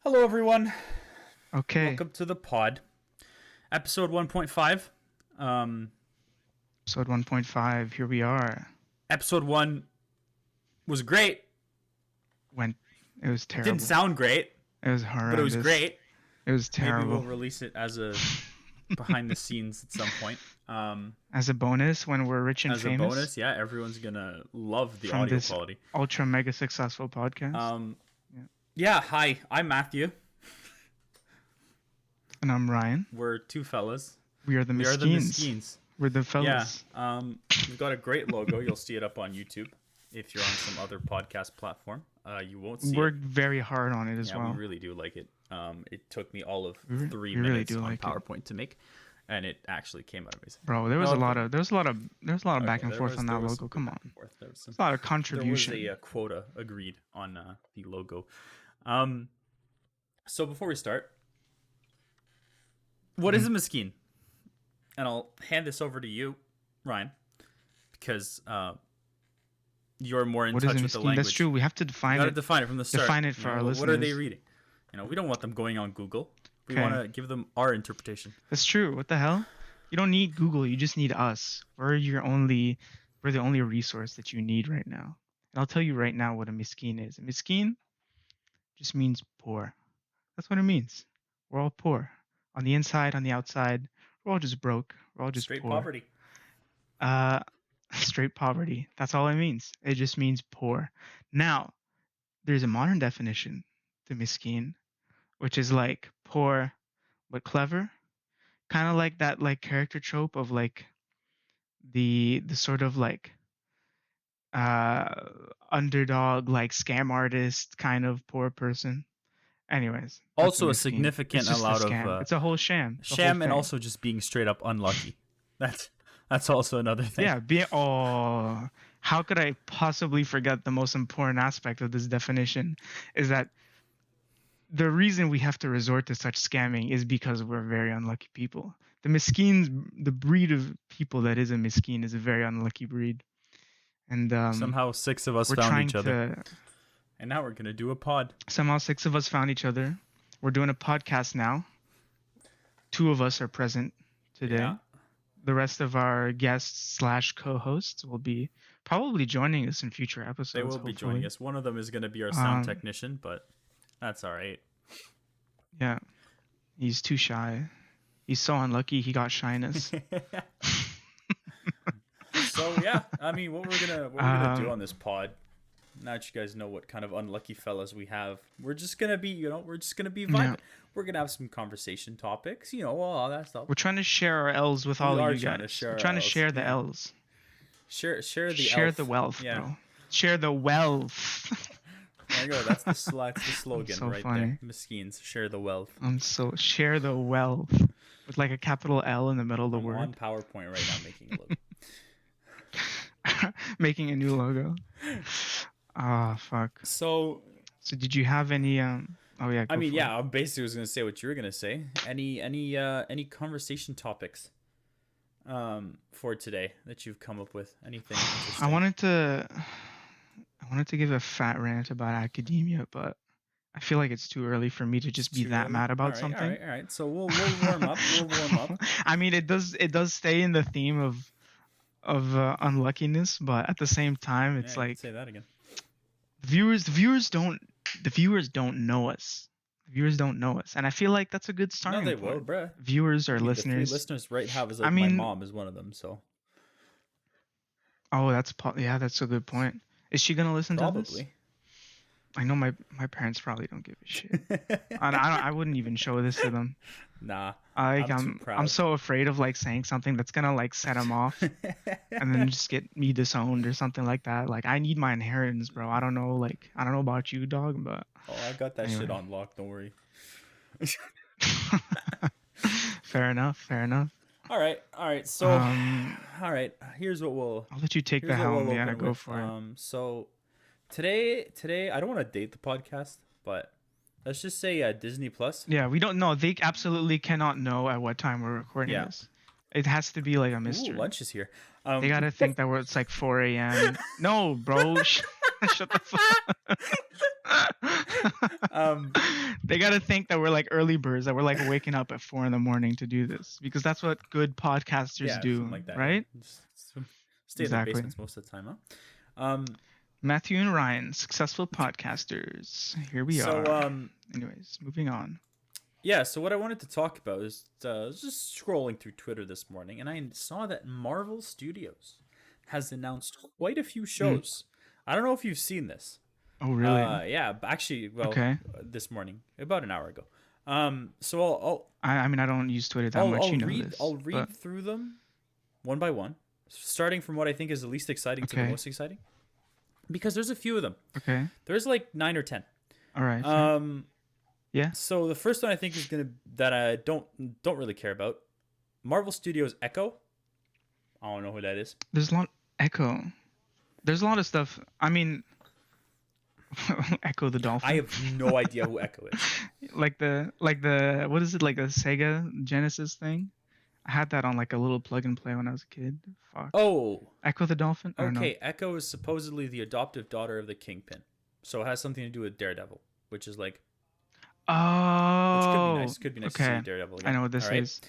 Hello, everyone. Okay, Welcome to the pod, episode 1.5. episode 1.5. Here we are. Episode 1 was great. Went. It was It didn't terrible. sound great, It was but it was horrendous. great. It was Maybe terrible. we'll release it as a behind the scenes at some point. As a bonus, when we're rich and As famous. a bonus, yeah, everyone's gonna love the from audio this quality. ultra mega successful podcast. Yeah. Hi, I'm Matthew. And I'm Ryan. We're two fellas. We are the We are the Miskeens. Miskeens. We're the fellas. Yeah. We've got a great logo. You'll see it up on YouTube. If you're on some other podcast platform, you won't see Worked it. very hard on it as well. We really do like it. It took me all of We 3 really minutes do on like it. PowerPoint to make, and it actually came out amazing. Bro, there was No, a lot of back and there forth was- on there that was logo. some Come back on. and forth. There was There's a lot of there was contribution. a quota agreed on the logo. So before we start, what is a Miskeen? And I'll hand this over to you, Ryan, because you're more in What is touch a with the Miskeen? language. That's true. We have to You define gotta it. define it from the start. Define it for our What are they listeners. reading? We don't want them going on Google. We Okay. want to give them our interpretation. That's true. What the hell? You don't need Google. You just need us. We're the only resource that you need right now. And I'll tell you right now what a miskeen is. A miskeen just means poor. That's what it means. We're all poor. On the inside, on the outside, we're all just broke. We're all just Straight poor. poverty. Straight poverty. That's all it means. It just means poor. Now, there's a modern definition to miskeen, which is like poor but clever. Kind of like that like character trope of like the sort of like underdog like scam artist kind of poor person. Anyways, that's Also a Miskeen. significant It's just a amount scam. of It's a whole sham. The whole sham and thing. also just being straight up unlucky. That's also another thing. Yeah, how could I possibly forget the most important aspect of this definition is that the reason we have to resort to such scamming is because we're very unlucky people. The miskeens, the breed of people that is a miskeen is a very unlucky breed. And Somehow 6 of us we're found trying each other. to And now we're going to do a pod. somehow 6 of us found each other. We're doing a podcast now. 2 of us are present today. Yeah. The rest of our guests / co-hosts will be probably joining us in future episodes. They will be joining hopefully. us. One of them is going to be our sound technician, but that's all right. Yeah. He's too shy. He's so unlucky he got shyness. So yeah, I mean, what we're gonna do on this pod, now that you guys know what kind of unlucky fellas we have, we're just gonna be vibing. Yeah. We're gonna have some conversation topics, all that stuff. We're trying to share our L's with all We of are you trying to guys. share We're our trying to L's, share the yeah. L's. Share the Share elf. the wealth, Yeah. bro. Share the wealth. There you go. That's the slogan So right funny. there. Miskeens, share the wealth. Share the wealth with like a capital L in the middle of the I'm word. on PowerPoint right now making a logo. Making a new logo. Ah, fuck. So So did you have any oh yeah, I go mean, for yeah, I basically was gonna say what you were gonna say. Any conversation topics for today that you've come up with? Anything it. interesting? I wanted to give a fat rant about academia, but I feel like it's too early for me to just be Too that early? mad about All something. right. So we'll warm up. We'll warm up. I mean, it does stay in the theme of unluckiness, but at the same time, it's Yeah, like say that again. the viewers don't know us. The viewers don't know us, and I feel like that's a good No, starting they point. will, bruh. Viewers or I mean, the listeners. 3 listeners right have is I like mean- my mom is one of them. So Oh, that's a good point. Is she gonna listen to this? probably. I know my parents probably don't give a shit. I wouldn't even show this to them. Nah. I'm too proud. I'm so afraid of like saying something that's gonna like set them off and then just get me disowned or something like that. Like I need my inheritance, bro. I don't know about you, dog, but Oh, I got that shit Anyway. on lock. Don't worry. fair enough. All right. So, all right. Here's what we'll. I'll let you take the Here's what helm. we'll Yeah, open go with. for it. So today, I don't want to date the podcast, but let's just say Disney Plus. Yeah, we don't know. They absolutely cannot know at what time we're recording Yeah. this. It has to be like a Ooh, mystery. lunch is here. They gotta think that it's like 4 a.m. No, bro. Shut the fuck. um, They gotta think that we're like early birds, that we're like waking up at 4 a.m. to do this, because that's what good podcasters yeah, do, something like that. Yeah, right? just stay in their Exactly. basements most of the time, huh? Matthew and Ryan, successful podcasters. Here we So are. Anyways, moving on. yeah, so what I wanted to talk about is I was just scrolling through Twitter this morning, and I saw that Marvel Studios has announced quite a few shows. I don't know if you've seen this. Oh, really? Yeah, actually, well, Okay. This morning, about an hour ago. So I mean, I don't use Twitter that much. You know this. I'll read through them one by one, starting from what I think is the least exciting to the most exciting, because there's a few of them. Okay. There's like 9 or 10. All right. Yeah. So the first one I think is that I don't really care about. Marvel Studios Echo. I don't know who that is. There's a lot Echo. There's a lot of stuff. I mean, Echo the Dolphin. I have no idea who Echo is. like the what is it, like a Sega Genesis thing? I had that on like a little plug and play when I was a kid. Fuck. Oh. Echo the Dolphin? Okay, Echo is supposedly the adoptive daughter of the Kingpin. So it has something to do with Daredevil, which is like... Oh. Which could be nice. Could be nice to okay. see Daredevil again. I know what this is.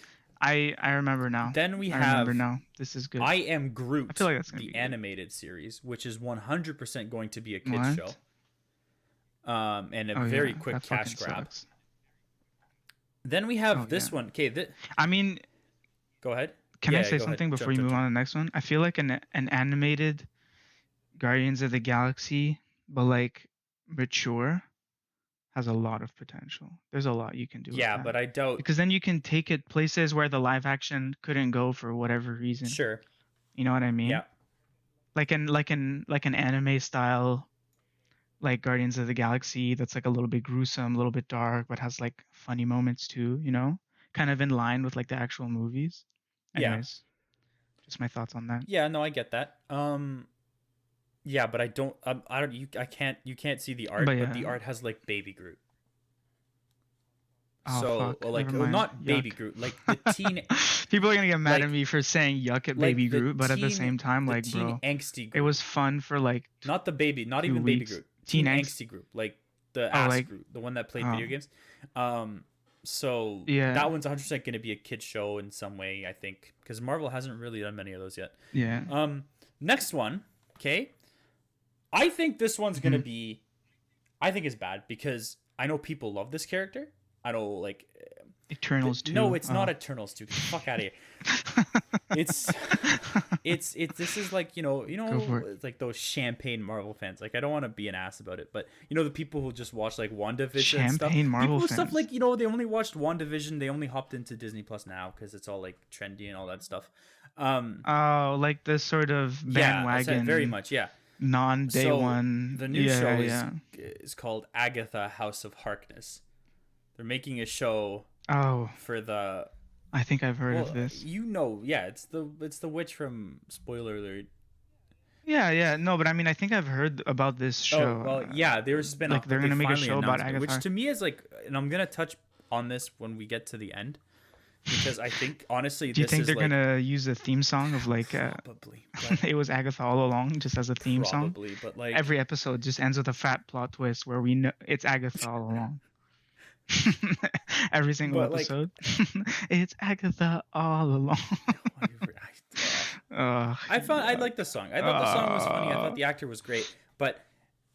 I remember now. Then we I have... remember now. This is good. I Am Groot, I feel like that's gonna the be animated series, which is 100% going to be a kid's show. And a very quick cash grab. Sucks. Then we have this one. Okay, I mean... Go ahead. Can I say something before you move on to the next one? I feel like an animated Guardians of the Galaxy, but like mature, has a lot of potential. There's a lot you can do. Yeah, with that. but I doubt, because then you can take it places where the live action couldn't go for whatever reason. Sure. You know what I mean? Yeah. Like an anime style, like Guardians of the Galaxy, that's like a little bit gruesome, a little bit dark, but has like funny moments too. You know, kind of in line with like the actual movies. Anyways, just my thoughts on that. Yeah, no, I get that. Yeah, but I don't. You can't see the art, but the art has like Baby Groot. Oh, so, fuck. like, not Baby Groot, like the teen. People are gonna get mad at me for saying yuck at Baby Groot, but at the same time, like, bro, angsty Groot. It was fun for like. Not the baby, not even Baby Groot. Teen angsty Groot, like the ass Groot, the one that played video games. So that one's 100% going to be a kid show in some way, I think, because Marvel hasn't really done many of those yet. Yeah. Next one, okay. I think this one's going to be, I think it's bad because I know people love this character. I know, like, Eternals 2. No, it's not Eternals 2. Get the fuck out of here. It's this is like, you know, like those champagne Marvel fans. Like, I don't want to be an ass about it, but you know, the people who just watch like WandaVision and stuff. Marvel fans. Stuff like, you know, they only watched WandaVision. They only hopped into Disney Plus now because it's all like trendy and all that stuff. Oh, like this sort of bandwagon. Yeah, very much. Yeah. Non-day one. The new show is called Agatha House of Harkness. They're making a show. For the. I think I've heard of this. You know, yeah, it's the witch from, spoiler alert. Yeah, no, but I mean, I think I've heard about this show. Oh, well, yeah, there's been like they're gonna make a show about Agatha, which to me is like, and I'm gonna touch on this when we get to the end, because I think honestly, do you think they're gonna use a theme song of like probably? It was Agatha all along, just as a theme song. Probably, but like every episode just ends with a fat plot twist where we know it's Agatha all along. Every single episode. It's Agatha all along. I liked the song. I thought the song was funny. I thought the actor was great. But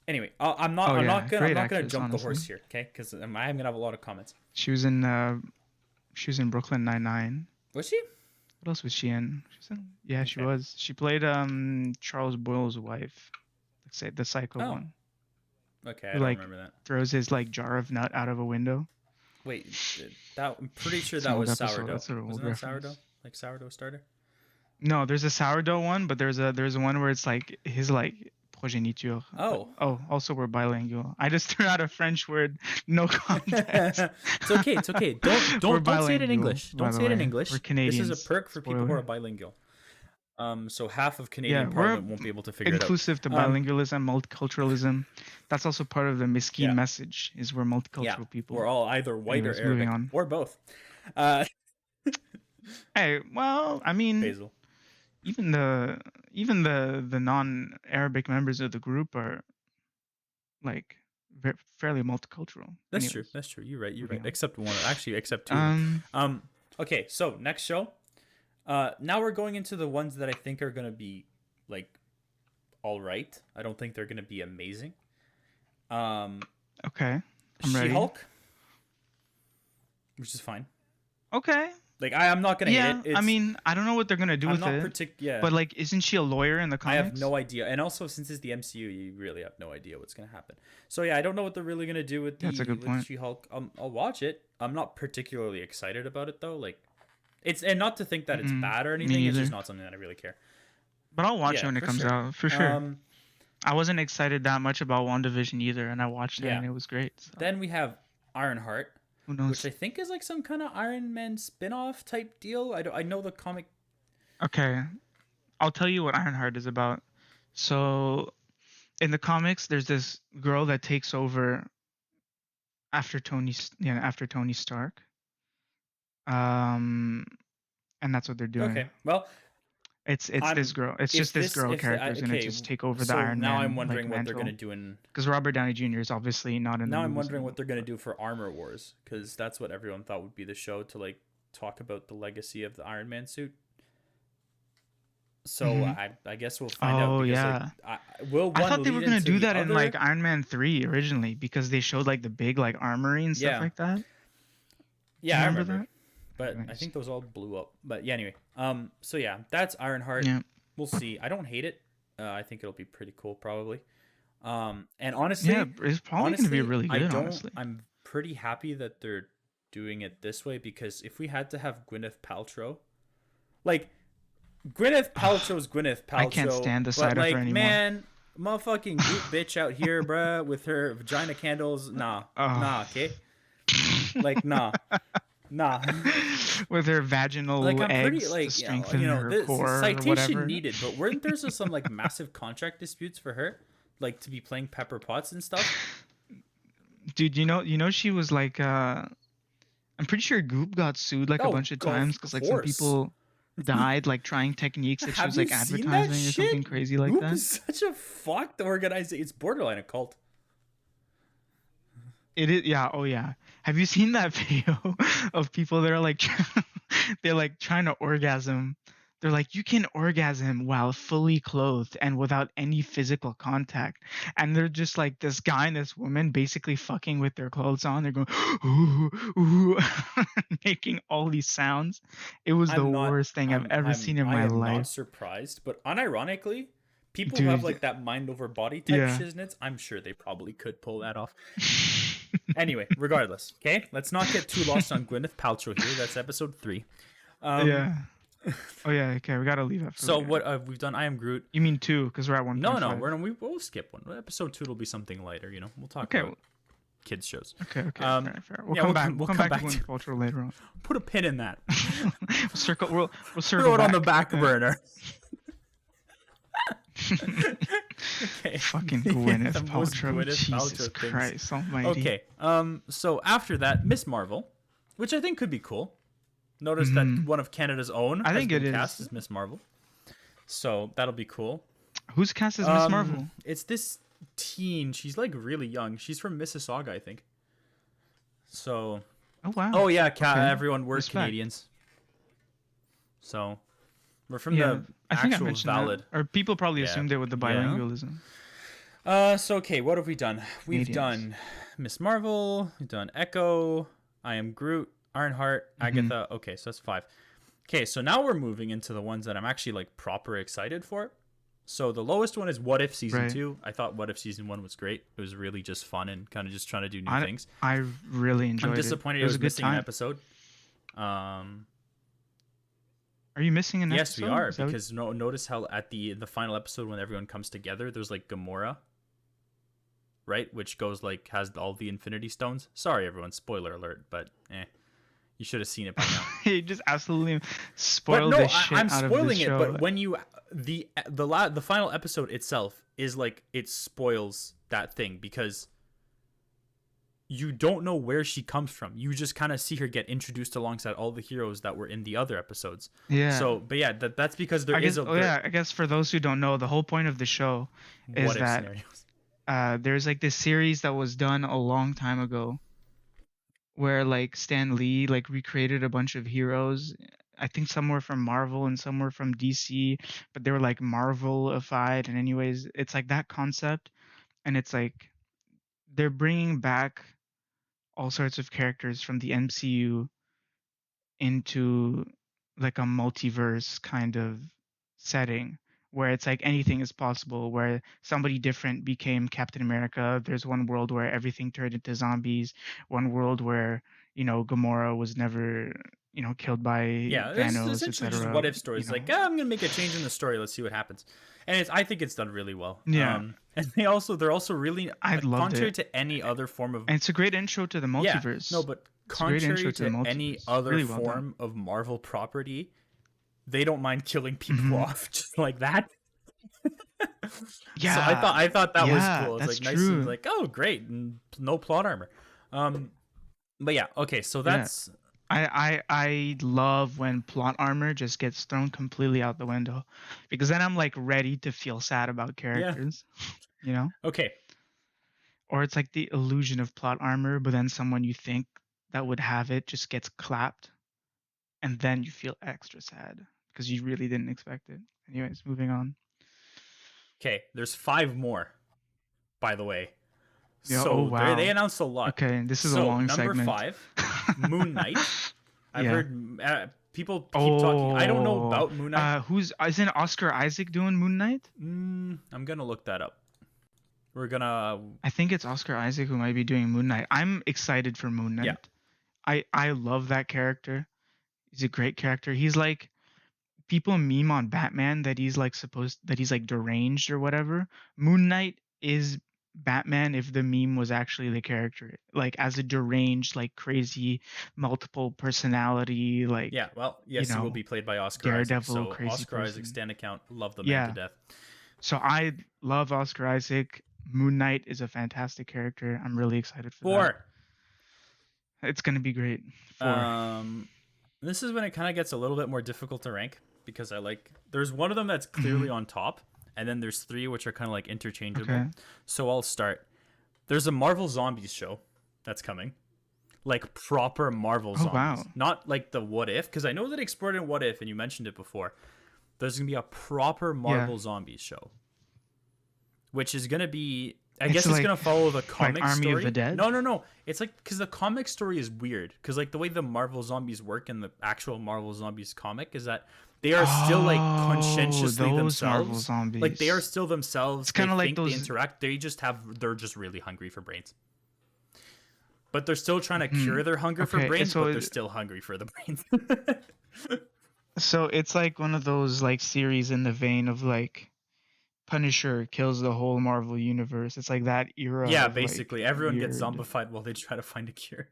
anyway, I'm not gonna jump the horse here, okay? Because I'm gonna have a lot of comments. She was in Brooklyn Nine-Nine. Was she? What else was she in? She was. She played Charles Boyle's wife. Let's say the psycho one. Okay, I don't remember that. Throws his like jar of nut out of a window. Wait, I'm pretty sure that was sourdough. Wasn't that sourdough? Like sourdough starter? No, there's a sourdough one, but there's one where it's like his like progeniture. Oh. Also we're bilingual. I just threw out a French word. No context. It's okay. Don't say it in English. Don't say it in English. We're Canadians. This is a perk for people who are bilingual. So half of Canadian Parliament won't be able to figure it out. Inclusive to bilingualism, multiculturalism. That's also part of the Miskeen message. Is we're multicultural people. We're all either white or Arabic, or both. Hey, well, I mean, Basil. even the non-Arabic members of the group are like fairly multicultural. That's true. Anyways, That's true. You're right. You're moving right. on. Except one. Actually, except two of them. Um. Okay. So next show. Now we're going into the ones that I think are gonna be like all right. I don't think they're gonna be amazing. Um, Okay. I'm ready. She-Hulk, which is fine. Okay. Like I'm not gonna hate it. I mean, I don't know what they're gonna do with it. Yeah. But like, isn't she a lawyer in the I comics? have no idea. And also, since it's the MCU, you really have no idea what's gonna happen. So yeah, I don't know what they're really gonna do with That's a good point. She-Hulk. I'll watch it. I'm not particularly excited about it though. Like, it's and not to think that it's bad or anything. It's just not something that I really care. But I'll watch it when it comes out for sure. I wasn't excited that much about WandaVision either, and I watched it and it was great. So. Then we have Ironheart, Who knows? which I think is like some kind of Iron Man spin-off type deal. I know the comic. Okay, I'll tell you what Ironheart is about. So, in the comics, there's this girl that takes over after Tony Stark. And that's what they're doing. Okay, well, it's this girl. It's just this girl character is gonna just take over the Iron Man. Now I'm wondering like, what they're gonna do in. Because Robert Downey Jr. is obviously not in. Now I'm wondering what they're gonna do for Armor Wars, because that's what everyone thought would be the show to like talk about the legacy of the Iron Man suit. So I guess we'll find out. Oh yeah. I thought they were gonna do that in like Iron Man 3 originally, because they showed like the big like armory and stuff like that. Yeah, I remember that. But nice. I think those all blew up. But yeah, anyway. So yeah, that's Ironheart. Yeah. We'll see. I don't hate it. I think it'll be pretty cool probably. And honestly, it's probably gonna be really good. Honestly, I'm pretty happy that they're doing it this way, because if we had to have Gwyneth Paltrow, like Gwyneth Paltrow's Gwyneth Paltrow, I can't stand the sight of her anymore. Man, motherfucking goop bitch out here, bruh, with her vagina candles. Nah, okay. Like nah. With her vaginal eggs pretty, like, to strengthen her core. Citation needed, but weren't there some like massive contract disputes for her, like to be playing Pepper Potts and stuff? Dude, you know she was like, I'm pretty sure Goop got sued like a bunch of times because like some people died like trying techniques that she was like advertising or something crazy like Goop that. Is such a fucked organization. It's borderline a cult. It is, yeah. Oh, yeah. Have you seen that video of people that are like, they're like trying to orgasm? They're like, you can orgasm while fully clothed and without any physical contact. And they're just like this guy and this woman basically fucking with their clothes on. They're going, ooh, ooh, making all these sounds. It was the worst thing I've ever seen in my life. I'm not surprised, but unironically, people who have like that mind over body type shiznits, I'm sure they probably could pull that off. Anyway, regardless, okay, let's not get too lost on Gwyneth Paltrow here. That's episode 3. Yeah. Oh yeah. Okay, we gotta leave that. So later. What we've done? I am Groot. You mean 2? Because we're at 1. No, we'll skip one. Episode 2 will be something lighter. You know, we'll talk about kids shows. Okay. Fair. We'll come back. We'll come back to Gwyneth Paltrow later on. Put a pin in that. We'll circle Throw it on the back burner. Okay. Fucking Gwyneth Paltrow. Jesus Christ Almighty. Okay. So after that, Miss Marvel, which I think could be cool. Notice that one of Canada's own has been cast as Miss Marvel. So that'll be cool. Who's cast as Miss Marvel? It's this teen. She's like really young. She's from Mississauga, I think. So. Oh wow. Oh yeah, everyone, we're Canadians. So. We're from the actual valid. Or people probably assumed it with the bilingualism. So okay, what have we done? We've done Miss Marvel. We've done Echo. I Am Groot. Ironheart. Agatha. Okay, so that's 5. Okay, so now we're moving into the ones that I'm actually like proper excited for. So the lowest one is What If Season 2. I thought What If Season 1 was great. It was really just fun and kind of just trying to do new things. I really enjoyed it. I'm disappointed it was missing an episode. Are you missing an Yes, episode? we are, because notice how at the final episode when everyone comes together, there's like Gamora, right? Which goes like has all the Infinity Stones. Sorry, everyone, spoiler alert, but you should have seen it by now. You just absolutely spoiled the shit out of this show. I'm spoiling it, but when you the final episode itself is like it spoils that thing because you don't know where she comes from. You just kind of see her get introduced alongside all the heroes that were in the other episodes. Yeah. So, but yeah, that's because I guess for those who don't know, the whole point of the show is that there's like this series that was done a long time ago where like Stan Lee like recreated a bunch of heroes. I think some were from Marvel and some were from DC, but they were like Marvelified. And anyways, it's like that concept, and it's like they're bringing back all sorts of characters from the MCU into like a multiverse kind of setting where it's like anything is possible, where somebody different became Captain America. There's one world where everything turned into zombies, one world where, Gamora was never, killed by Yeah, this is Thanos, essentially just etc. what if stories. Like, I'm gonna make a change in the story. Let's see what happens. And I think it's done really well. Yeah, And they're also really I loved contrary it. to any other form of. And it's a great intro to the Yeah, multiverse. no, but It's a great intro contrary to the to any multiverse. other Really well done. form of Marvel property, they don't mind killing people Mhm. off just like that. Yeah. So I thought that was Yeah, cool. It's that's like nice true. and like, oh great, and no plot armor. But yeah, okay, so that's I love when plot armor just gets thrown completely out the window, because then I'm like ready to feel sad about characters, okay. or it's like the illusion of plot armor, but then someone you think that would have it just gets clapped, and then you feel extra sad because you really didn't expect it. Anyways, moving on. Okay, there's 5 more, by the way. Yeah. So Oh wow. they announced a lot. Okay, this is a long number segment. 5, Moon Knight. I've Yeah. heard people keep talking. I don't know about Moon Knight. Isn't Oscar Isaac doing Moon Knight? I'm gonna look that up. We're gonna. I think it's Oscar Isaac who might be doing Moon Knight. I'm excited for Moon Knight. Yeah. I love that character. He's a great character. He's like, people meme on Batman that he's like deranged or whatever. Moon Knight is Batman if the meme was actually the character, like as a deranged, like crazy, multiple personality, like Yeah, well, yes, he will be played by Oscar Daredevil, Isaac. So crazy Oscar person. Isaac stand account, love the man to death. So I love Oscar Isaac. Moon Knight is a fantastic character. I'm really excited for that. 4. It's gonna be great. 4. This is when it kind of gets a little bit more difficult to rank, because there's one of them that's clearly on top, and then there's 3 which are kind of like interchangeable. Okay. So I'll start. There's a Marvel Zombies show that's coming, like proper Marvel Zombies, wow. not like the What If, because I know that explored in What If, and you mentioned it before. There's gonna be a proper Marvel Zombies show, which is gonna be. I guess it's gonna follow the comic Army story. of the Dead? No. It's like, because the comic story is weird, because like the way the Marvel Zombies work in the actual Marvel Zombies comic is that they are still like conscientiously themselves. Marvel Zombies. Like they are still themselves. It's kind of like those. They interact. They're just really hungry for brains. But they're still trying to cure their hunger for brains, but they're still hungry for the brains. So it's like one of those like series in the vein of like Punisher kills the whole Marvel universe. It's like that era. Yeah, of, basically like, everyone weird. gets zombified while they try to find a cure.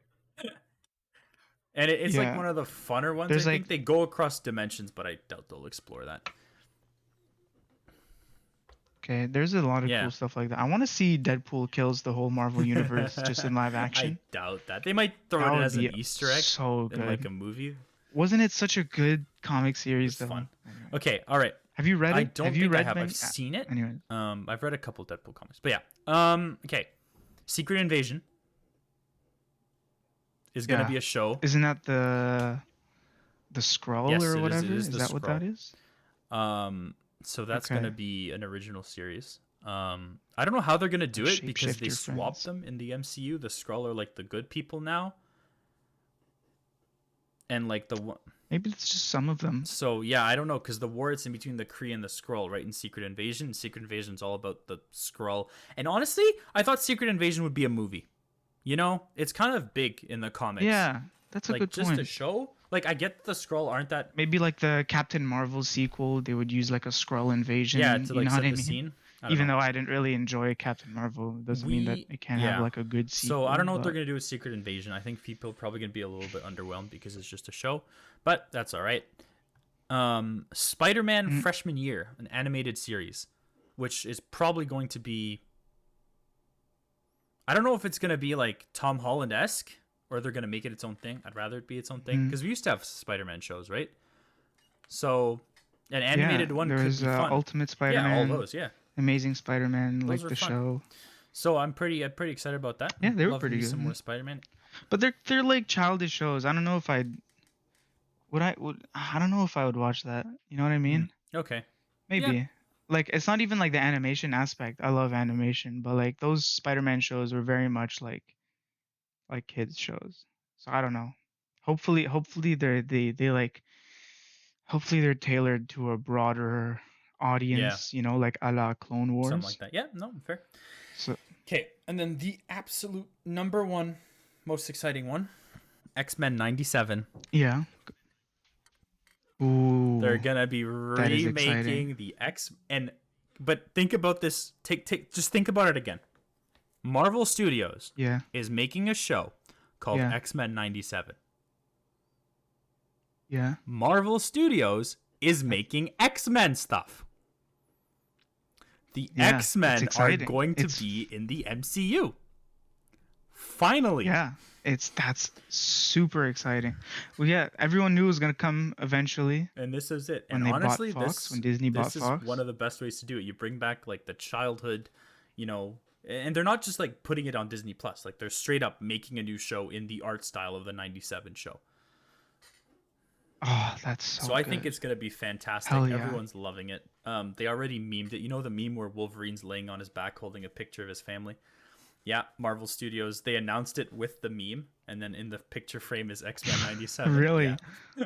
And it's like one of the funner ones. I think they go across dimensions, but I doubt they'll explore that. Okay, there's a lot of cool stuff like that. I want to see Deadpool kills the whole Marvel universe just in live action. I doubt that. They might throw it as an Easter egg in like a movie. Wasn't it such a good comic series? It's fun. Okay, all right. Have you read it? I don't think I have. I've seen it. Anyway. I've read a couple Deadpool comics, but yeah. Okay. Secret Invasion is going to be a show. Isn't that the Skrull or whatever? Is that what that is? So that's going to be an original series. I don't know how they're going to do it, because they swapped them in the MCU. The Skrull are like the good people now. And like maybe it's just some of them. So yeah, I don't know, because the war, it's in between the Kree and the Skrull, right? In Secret Invasion. Secret Invasion is all about the Skrull. And honestly, I thought Secret Invasion would be a movie. You know, it's kind of big in the comics. Yeah, that's a good point. Just a show. Like, I get the Skrull aren't that. Maybe like the Captain Marvel sequel, they would use like a Skrull invasion. Yeah, to like set the scene. Even though I didn't really enjoy Captain Marvel, doesn't mean that it can't have like a good sequel. So I don't know what they're gonna do with Secret Invasion. I think people are probably gonna be a little bit underwhelmed because it's just a show, but that's all right. Spider-Man Freshman Year, an animated series, which is probably going to be. I don't know if it's gonna be like Tom Holland-esque, or they're gonna make it its own thing. I'd rather it be its own thing, because we used to have Spider-Man shows, right? So an animated one could be fun. Ultimate Spider-Man. Yeah, all those, yeah. Amazing Spider-Man, like the fun. show. So I'm pretty excited about that. Yeah, they were Love pretty me some more good. Spider-Man. But they're like childish shows. I don't know if I don't know if I would watch that. You know what I Mm. mean? Okay. Yeah. Maybe. Like it's not even like the animation aspect. I love animation, but like those Spider-Man shows were very much like kids shows. So I don't know. Hopefully they like hopefully they're tailored to a broader Yeah. audience, like a la Clone Something like Wars. that. Yeah. No, fair. So Okay. And then the absolute number one, most exciting one, X-Men '97. yeah. They're Ooh, gonna be that is exciting. remaking the X and but think about this. Just think about it again. Marvel Studios Yeah. is making a show called Yeah. X-Men '97. Yeah. Marvel Studios is making X-Men stuff. The Yeah, it's X-Men are exciting. going to It's be in the MCU. Finally. Yeah, that's super exciting. Well, yeah, everyone knew it was gonna come eventually And this is it. And when they bought honestly, Fox, when this Disney bought this is one Fox. of the best ways to do it. You bring back like the childhood, you know, and they're not just like putting it on Disney Plus. Like they're straight up making a new show in the art style of the '97 show. Oh, that's So so I think good. it's gonna be fantastic. Hell yeah. Everyone's loving it. They already memed it. You know the meme where Wolverine's laying on his back holding a picture of his family. Yeah, Marvel Studios. They announced it with the meme, and then in the picture frame is X-Men '97. Yeah, Really?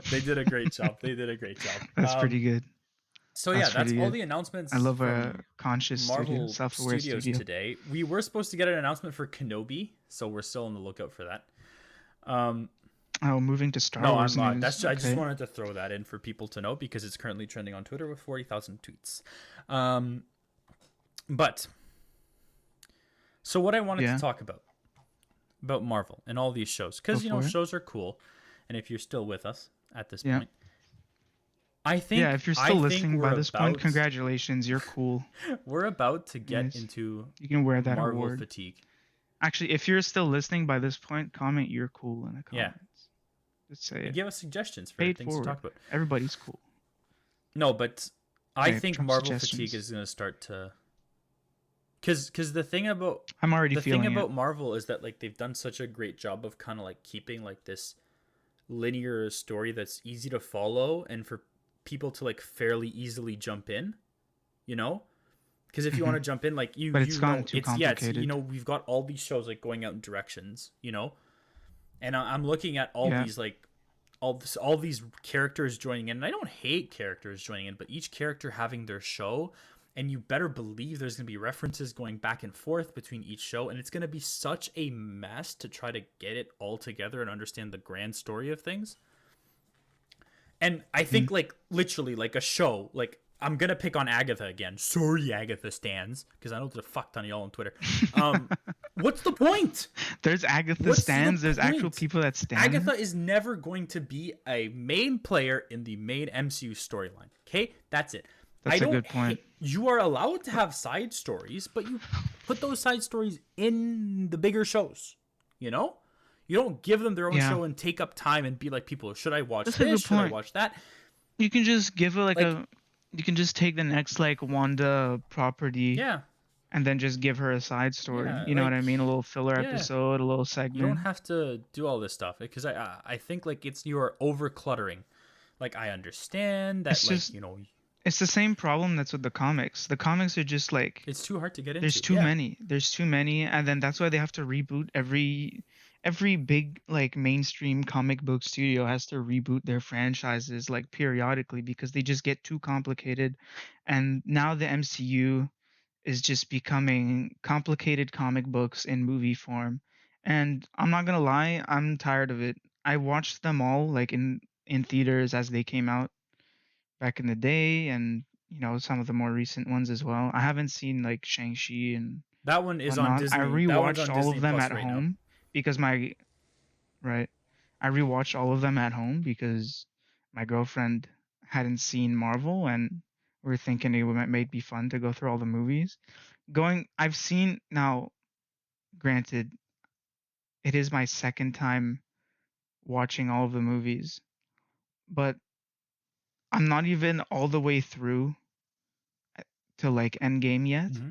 they did a great job. They did a great job. That's pretty good. So yeah, That's that's pretty all good. the I announcements love a from conscious studio, Marvel self-aware Studios studio. today. We were supposed to get an announcement for Kenobi, so we're still on the lookout for that. Um, Oh, moving to Star no, Wars I'm. news. That's. I just Okay. wanted to throw that in for people to know because it's currently trending on Twitter with 40,000 tweets. But so what I wanted to Yeah, talk about Marvel and all these shows go because for it. shows are cool, and if you're still with us at this Yeah. point, I Yeah, think if you're I still think listening we're by this point, about congratulations, you're cool. we're about to get Anyways, into you can wear that Marvel award. fatigue. Actually, if you're still listening by this point, comment you're cool in the Yeah, comments. Just say and it. give us suggestions for Pay it things to talk forward. about. Everybody's cool. No, but I Okay, think drop Marvel fatigue suggestions. is going to start to because I'm already the thing feeling it. about Marvel is that like they've done such a great job of kind of like keeping like this linear story that's easy to follow and for people to like fairly easily jump in, you know? Because if you want Hmm. to jump in, like But it's gotten too it's complicated. we've got all these shows like going out in directions, and I'm looking at all Yeah. these like all these characters joining in, and I don't hate characters joining in, but each character having their show, and you better believe there's gonna be references going back and forth between each show, and it's gonna be such a mess to try to get it all together and understand the grand story of things. And I Hmm. think like literally like a show like. I'm gonna pick on Agatha again. Sorry, Agatha stands, because I know there's a fuck ton of y'all on Twitter. What's the point? There's Agatha What's the stands. There's actual point? people that stand Agatha her. is never going to be a main player in the main MCU storyline. Okay, that's it. I That's a don't. good point. You are allowed to have side stories, but you put those side stories in the bigger shows. You know, you don't give them their own Yeah. show and take up time and be like, people, should I watch That's a this? good Should I point. watch that? You can just give it Like, you can just take the next like Wanda property yeah, and then just give her a side story. yeah, You know what I mean? A little filler yeah. episode, a little You don't segment. have to do all this stuff because I think like you are over cluttering. Like I understand that It's like just it's the same problem that's with the comics. The comics are just like it's too hard to get there's into. too Yeah. many. There's too many, and then that's why they have to reboot every big like mainstream comic book studio has to reboot their franchises like periodically because they just get too complicated. And now the MCU is just becoming complicated comic books in movie form. And I'm not gonna lie, I'm tired of it. I watched them all like in theaters as they came out back in the day, and some of the more recent ones as well. I haven't seen like Shang-Chi and That one is on whatnot. I Disney. That one's rewatched on all of Disney them Plus at right now. home because my right. I rewatched all of them at home because my girlfriend hadn't seen Marvel, and we were thinking it might be fun to go through all the movies. I've seen now. Granted, it is my second time watching all of the movies, but I'm not even all the way through to like Endgame yet. Mm-hmm.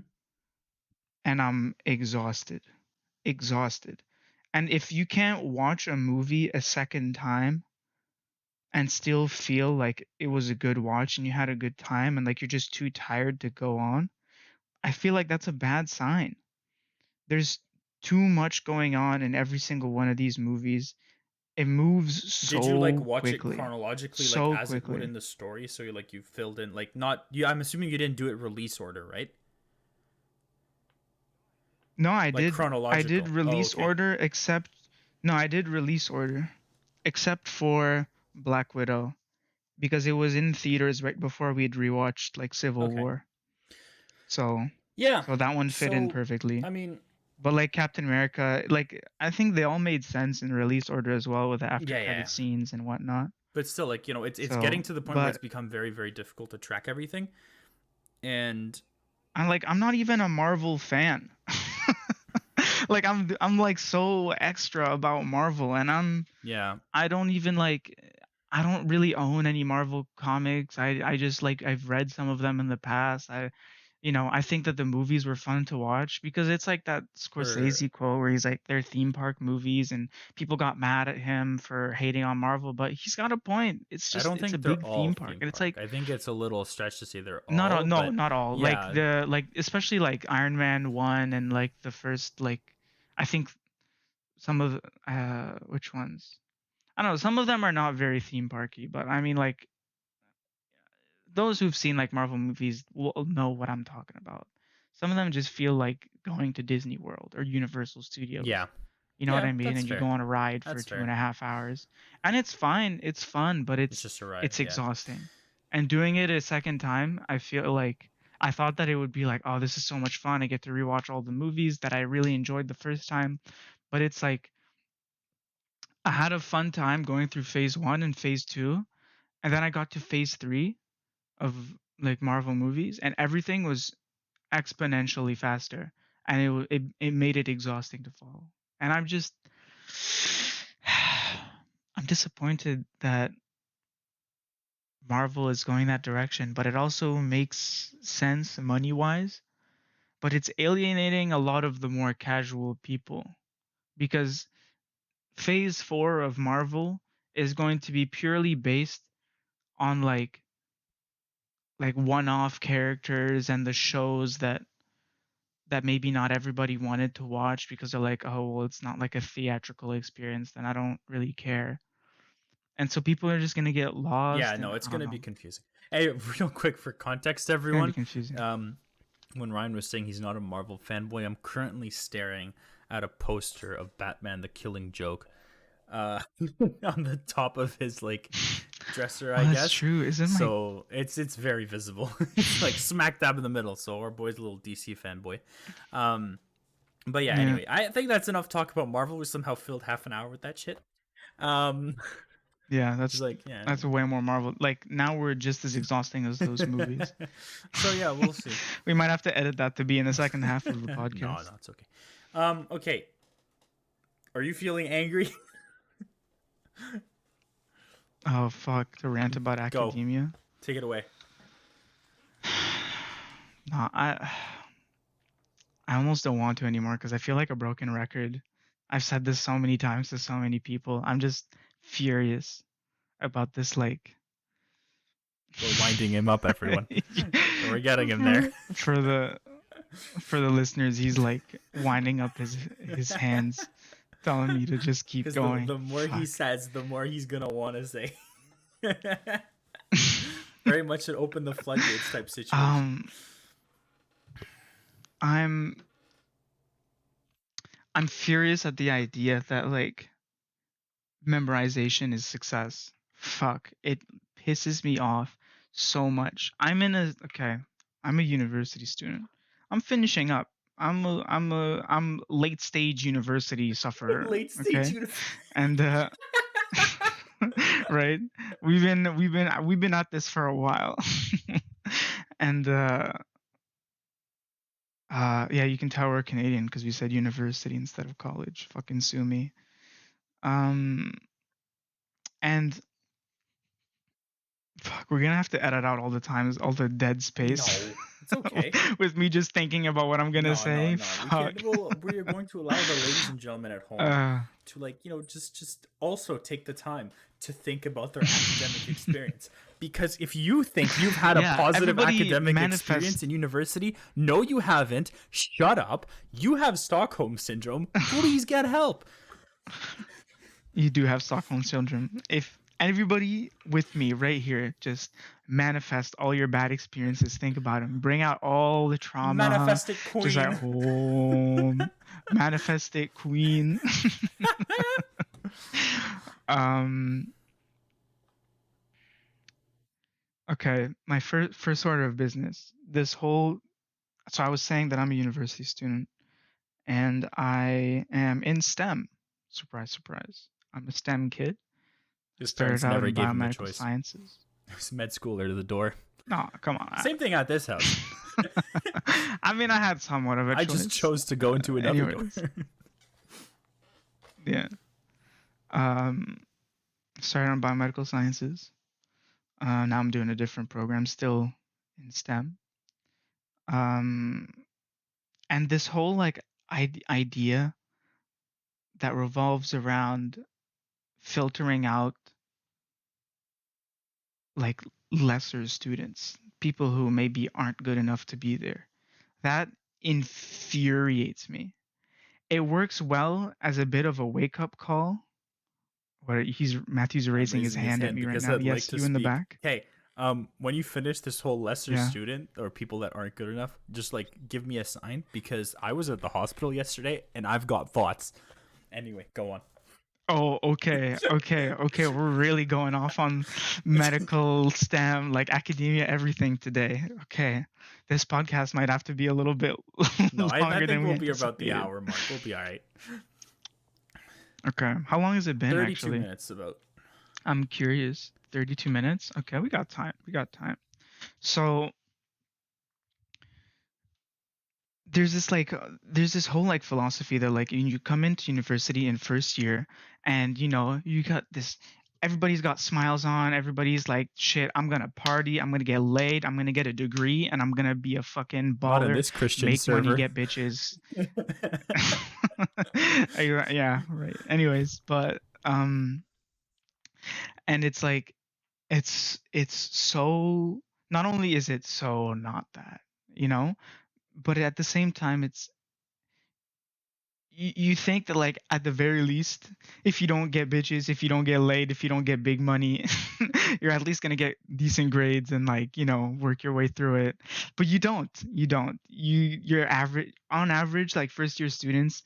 and I'm exhausted. Exhausted. And if you can't watch a movie a second time and still feel like it was a good watch and you had a good time and like you're just too tired to go on, I feel like that's a bad sign. There's too much going on in every single one of these movies. It moves Did you like so watch it quickly. chronologically, like So as it would quickly. in the story? So you like you filled in like not you. I'm assuming you didn't do it release order, right? No, Like I did chronological. Oh, release okay. order except no, I did release order except for Black Widow because it was in theaters right before we'd rewatched like Civil Okay. War. So Yeah. so that one fit in So perfectly. I mean, But like Captain America, like I think they all made sense in release order as well with the after yeah, credit yeah. scenes and whatnot. But still, like it's So, getting to the point where it's but become very, very difficult to track everything. And I'm not even a Marvel fan. Like I'm like so extra about Marvel, and yeah, I don't even like I don't really own any Marvel comics. I just like I've read some of them in the past. I think that the movies were fun to watch because it's like that or Scorsese quote where he's like they're theme park movies and people got mad at him for hating on Marvel, but he's got a point. I don't It's a think they're big all theme park theme and it's park. like I think it's a little stretch to say they're not all, all, no, but not all. Like yeah, the like especially like Iron Man 1 and like the first like I think some of which ones? I don't know, some of them are not very theme parky, but I mean like those who've seen like Marvel movies will know what I'm talking about. Some of them just feel like going to Disney World or Universal yeah, Studios. You know what yeah. I mean? That's And you go fair. on a ride for That's two fair. and a half hours. And it's fine, it's fun, but It's just a ride. it's Yeah. exhausting. And doing it a second time, I feel like I thought that it would be like, oh, this is so much fun. I get to rewatch all the movies that I really enjoyed the first time. But it's like I had a fun time going through phase one and phase two, and then I got to phase three of like Marvel movies, and everything was exponentially faster, and it made it exhausting to follow. And I'm just I'm disappointed that Marvel is going that direction, but it also makes sense money wise. But it's alienating a lot of the more casual people because Phase 4 of Marvel is going to be purely based on like one-off characters and the shows that maybe not everybody wanted to watch because they're like, oh, well, it's not like a theatrical experience, then I don't really care. And so people are just gonna get Yeah, lost, and no, it's I don't gonna be know. confusing. Hey, real quick for context, It's gonna be everyone. confusing. Um, when Ryan was saying he's not a Marvel fanboy, I'm currently staring at a poster of Batman: The Killing Joke, uh, on the top of his like dresser, Oh, I that's guess. true. Isn't my So it's very visible. It's like smack dab in the middle. So our boy's a little DC fanboy. Um, but yeah, yeah, anyway, I think that's enough talk about Marvel. We somehow filled half an hour with that shit. Um, yeah, just like yeah. that's way more Marvel. Like now we're just as exhausting as those movies. So yeah, we'll see. We might have to edit that to be in the second half of the No, podcast. no, it's okay. Okay. Are you feeling angry? Oh fuck, to rant about Go. academia. Take it away. No, I almost don't want to anymore because I feel like a broken record. I've said this so many times to so many people. I'm just furious about this like We're winding him up, everyone. We're getting him there. for the listeners, he's like winding up his hands, telling me to just keep Because going. the more he Fuck. says, the more he's gonna want to say. Very much an open the floodgates type situation. um, I'm I'm furious at the idea that like memorization is success. Fuck, it pisses me off so much. I'm a university student. I'm finishing up. I'm late stage university sufferer. Late stage Okay, universe. and right, we've been at this for a while, and yeah, you can tell we're Canadian because we said university instead of college. Fucking sue me. Um, and fuck, we're gonna have to edit out all the times, all the dead space. No. It's okay. with me just thinking about what I'm gonna No, no, say. no. We Fuck. can't. Well, we are going to allow the ladies and gentlemen at home Uh, to, like, just also take the time to think about their academic experience. Because if you think you've had a yeah, positive everybody academic manifests. experience in university, no, you haven't. Shut up. You have Stockholm syndrome. Please get help. You do have Stockholm syndrome. If everybody with me right here just manifest all your bad experiences, think about them. Bring out all the trauma. Manifested Just like, queen. home. Manifest it, queen. um. Okay, my first order of business. This whole so I was saying that I'm a university student and I am in STEM. Surprise, surprise. I'm a STEM kid. I His started parents out never in gave him the biomedical choice. sciences. He's med schooler to the door. No, come on. Same thing at this house. I mean, I had somewhat of a I just choice. chose to go into another door. Anyways, yeah. Um, started on biomedical sciences. Now I'm doing a different program, still in STEM. Um, and this whole like idea that revolves around filtering out like lesser students, people who maybe aren't good enough to be there. That infuriates me. It works well as a bit of a wake up call. What he's Matthew's I'm raising his raising his hand at hand me right because now. I'd like Yes, to you in the speak. back. Hey, when you finish this whole lesser Yeah. student or people that aren't good enough, just like give me a sign because I was at the hospital yesterday and I've got thoughts. Anyway, go on. Oh, okay. We're really going off on medical, STEM, like academia, everything today. Okay. This podcast might have to be a little bit No, I longer think than we we'll be about the anticipated. hour mark. We'll be all right. Okay. How long has it been 32 actually? minutes about. I'm curious. 32 minutes? Okay, we got time. We got time. So there's this whole like philosophy that like you come into university in first year and you got this everybody's got smiles on, everybody's like shit, I'm gonna party, I'm gonna get laid, I'm gonna get a degree, and I'm gonna be a fucking Not in baller, this Christian make money, server. get bitches. Yeah, right. Anyways, but and it's like it's so not only is it so not that, you know, but at the same time you think that like at the very least, if you don't get bitches, if you don't get laid, if you don't get big money, you're at least gonna get decent grades and like work your way through it. But you're average on average, like first year students,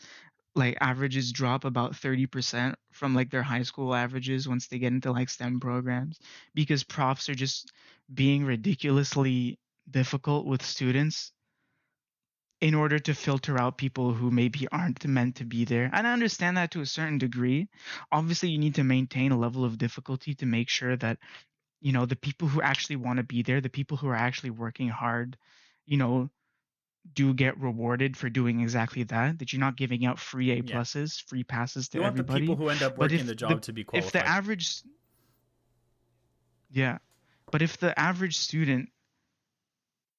like averages drop about 30% from like their high school averages once they get into like STEM programs, because profs are just being ridiculously difficult with students in order to filter out people who maybe aren't meant to be there. And I understand that to a certain degree. Obviously, you need to maintain a level of difficulty to make sure that, the people who actually want to be there, the people who are actually working hard, you know, do get rewarded for doing exactly that, that you're not giving out free A Yeah. pluses, free passes to You want the people everybody. who end up But working the job to be if the qualified. average yeah, but if the average student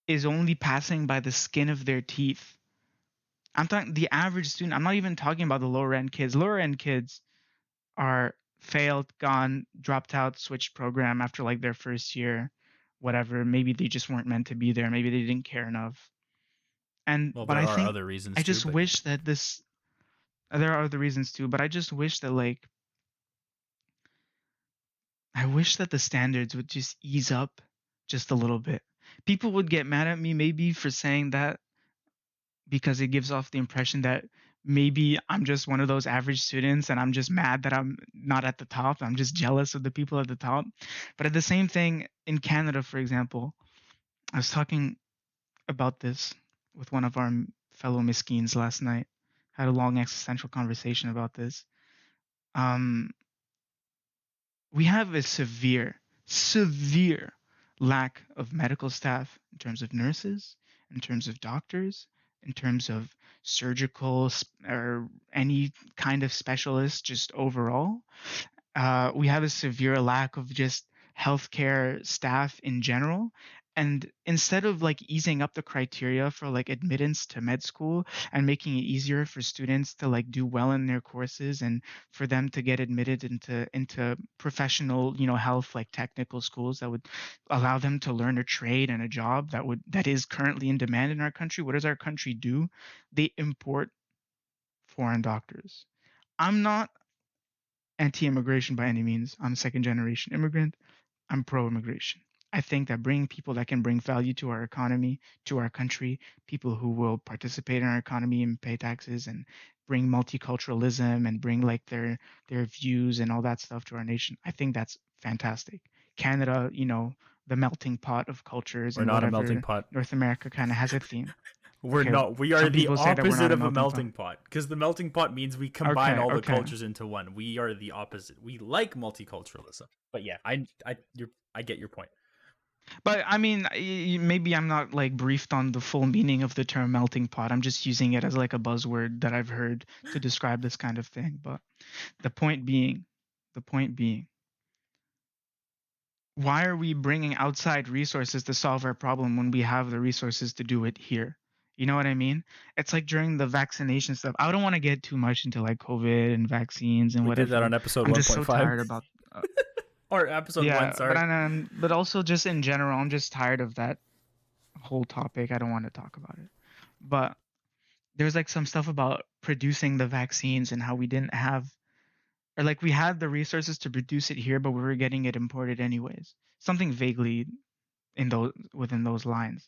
is only passing by the skin of their teeth, I'm talking the average student. I'm not even talking about the lower end kids. Lower end kids are failed, gone, dropped out, switched program after like their first year, whatever. Maybe they just weren't meant to be there. Maybe they didn't care enough. Well, But there I are think other reasons I too, just but yeah. wish that this. There are other reasons too, but I just wish that like I wish that the standards would just ease up just a little bit. People would get mad at me maybe for saying that, because it gives off the impression that maybe I'm just one of those average students and I'm just mad that I'm not at the top. I'm just jealous of the people at the top. But at the same thing, in Canada, for example, I was talking about this with one of our fellow Miskeens last night. Had a long existential conversation about this. Um, we have a severe lack of medical staff in terms of nurses, in terms of doctors, in terms of surgical or any kind of specialist, just overall. We have a severe lack of just healthcare staff in general. And instead of like easing up the criteria for like admittance to med school and making it easier for students to like do well in their courses and for them to get admitted into professional, health like technical schools that would allow them to learn a trade and a job that is currently in demand in our country, what does our country do? They import foreign doctors. I'm not anti-immigration by any means. I'm a second generation immigrant. I'm pro-immigration. I think that bringing people that can bring value to our economy, to our country, people who will participate in our economy and pay taxes and bring multiculturalism and bring like their views and all that stuff to our nation. I think that's fantastic. Canada, the melting pot of cultures We're and not a melting whatever. pot. North America kind of has a theme. We're Okay, not. We are some the people say that we're not opposite a of a melting pot. melting pot, because the melting pot means we combine Okay, all the okay. cultures into one. We are the opposite. We like multiculturalism. But yeah, I get your point. But I mean, maybe I'm not like briefed on the full meaning of the term melting pot. I'm just using it as like a buzzword that I've heard to describe this kind of thing. But the point being, the point being, why are we bringing outside resources to solve our problem when we have the resources to do it here? You know what I mean? It's like during the vaccination stuff. I don't want to get too much into like COVID and vaccines and We did that whatever. on episode I'm just so 1.5 tired about. or episode Yeah, 1. Sorry. but also just in general, I'm just tired of that whole topic. I don't want to talk about it. But there's like some stuff about producing the vaccines and how we didn't have, or like we had the resources to produce it here, but we were getting it imported anyways. Something vaguely within those lines.